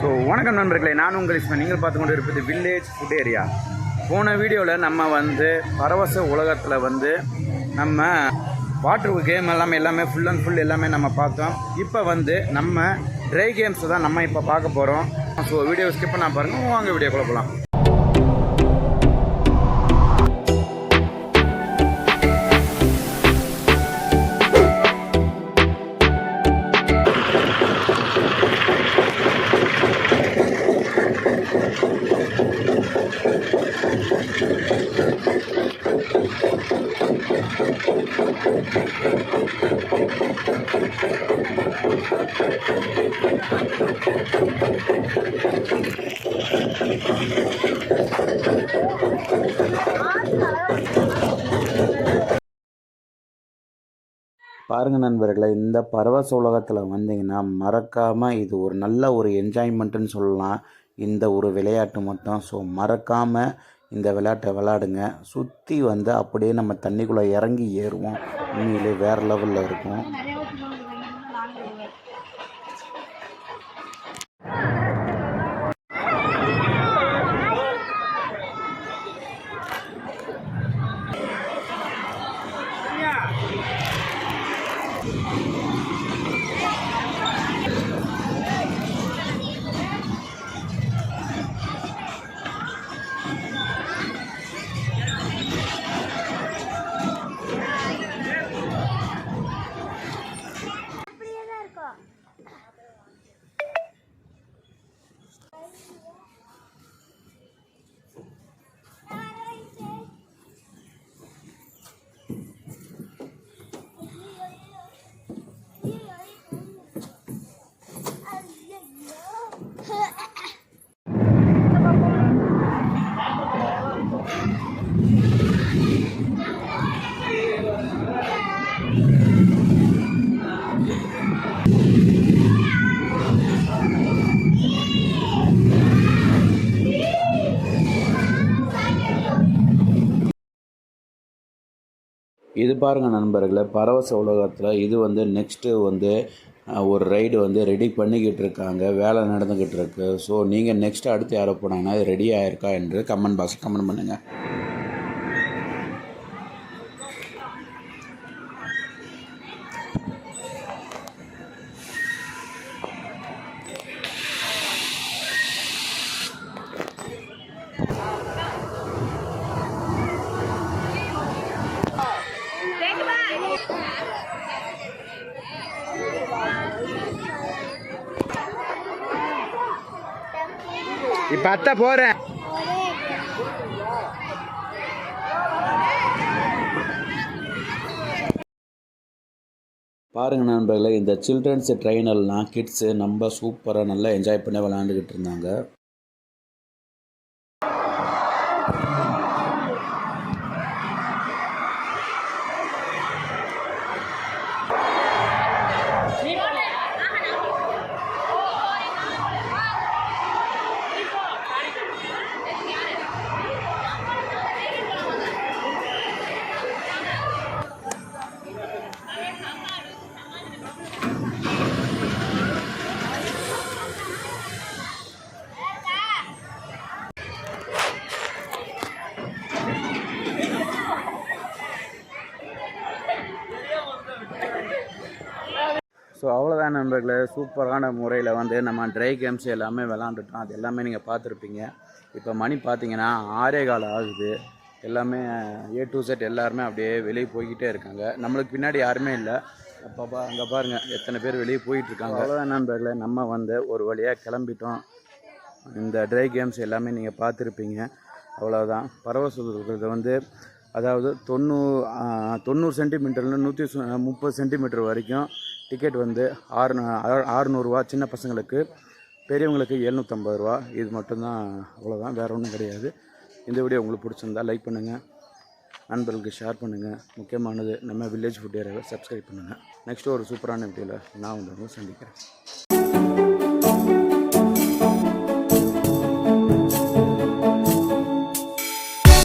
So வணக்கம் நண்பர்களே, நான் உங்கள் இஸ்மான். நீங்கள் பார்த்து கொண்டு இருப்பது வில்லேஜ் ஃபுட் ஏரியா. போன வீடியோவில் நம்ம பரவச உலகத்தில் நம்ம வாட்டர் கேம் எல்லாமே ஃபுல் அண்ட் ஃபுல் எல்லாமே நம்ம பார்த்தோம். இப்போ நம்ம ட்ரை கேம்ஸ் தான் நம்ம இப்போ பார்க்க போகிறோம். ஸோ வீடியோ ஸ்கிப் பண்ணால் பாருங்கள், வாங்க வீடியோக்குள்ள போகலாம். பாருங்கள் நண்பர்களே, இந்த பரவச உலகத்தில் வந்தீங்கன்னா மறக்காமல் இது ஒரு நல்ல ஒரு என்ஜாய்மெண்ட்டுன்னு சொல்லலாம். இந்த ஒரு விளையாட்டு மட்டும். ஸோ மறக்காமல் இந்த விளையாட்டை விளையாடுங்க. சுற்றி அப்படியே நம்ம தண்ணிக்குள்ளே இறங்கி ஏறுவோம். உண்மையிலே வேறு லெவலில் இருக்கும். இது பாருங்கள் நண்பர்களே, பரவச உலகத்தில் இது நெக்ஸ்ட்டு ஒரு ரைடு ரெடி பண்ணிக்கிட்டு இருக்காங்க. வேலை நடந்துக்கிட்டு இருக்கு. ஸோ நீங்கள் நெக்ஸ்ட்டு அடுத்து யாரோ போனாங்கன்னா இது ரெடி ஆகிருக்கா என்று கமெண்ட் பாக்ஸில் கமெண்ட் பண்ணுங்கள். இப்போ அத்தை போகிறேன். பாருங்கள் நண்பர்களே, இந்த சில்ட்ரன்ஸ் ட்ரெயினெல்லாம் கிட்ஸு நம்ம சூப்பராக நல்லா என்ஜாய் பண்ணி விளாண்டுக்கிட்டு இருந்தாங்க. ஸோ அவ்வளோதான் நண்பர்களே, சூப்பரான முறையில் நம்ம ட்ரை கேம்ஸ் எல்லாமே விளாண்டுட்டோம். அது எல்லாமே நீங்கள் பார்த்துருப்பீங்க. இப்போ மணி பார்த்தீங்கன்னா 6:15 ஆகுது. எல்லாமே A to Z எல்லாருமே அப்படியே வெளியே போய்கிட்டே இருக்காங்க. நம்மளுக்கு பின்னாடி யாருமே இல்லை. அப்போ அங்கே பாருங்கள் எத்தனை பேர் வெளியே போயிட்டுருக்காங்க. அவ்வளோதான் நண்பர்களே, நம்ம ஒரு வழியாக கிளம்பிட்டோம். இந்த ட்ரை கேம்ஸ் எல்லாமே நீங்கள் பார்த்துருப்பீங்க. அவ்வளோதான். பரவச அதாவது 90 சென்டிமீட்டர்லேருந்து 130 சென்டிமீட்டர் வரைக்கும் டிக்கெட் 600 ரூபா சின்ன பசங்களுக்கு, பெரியவங்களுக்கு 750 ரூபா. இது மட்டும்தான், அவ்வளோதான், வேறு ஒன்றும் கிடையாது. இந்த வீடியோ உங்களுக்கு பிடிச்சிருந்தா லைக் பண்ணுங்கள், நண்பர்களுக்கு ஷேர் பண்ணுங்கள். முக்கியமானது நம்ம வில்லேஜ் ஃபுட் ஏரியாவை சப்ஸ்கிரைப் பண்ணுங்கள். நெக்ஸ்ட்டு ஒரு சூப்பரான வீடியோவில் நான் சந்திக்கிறேன்.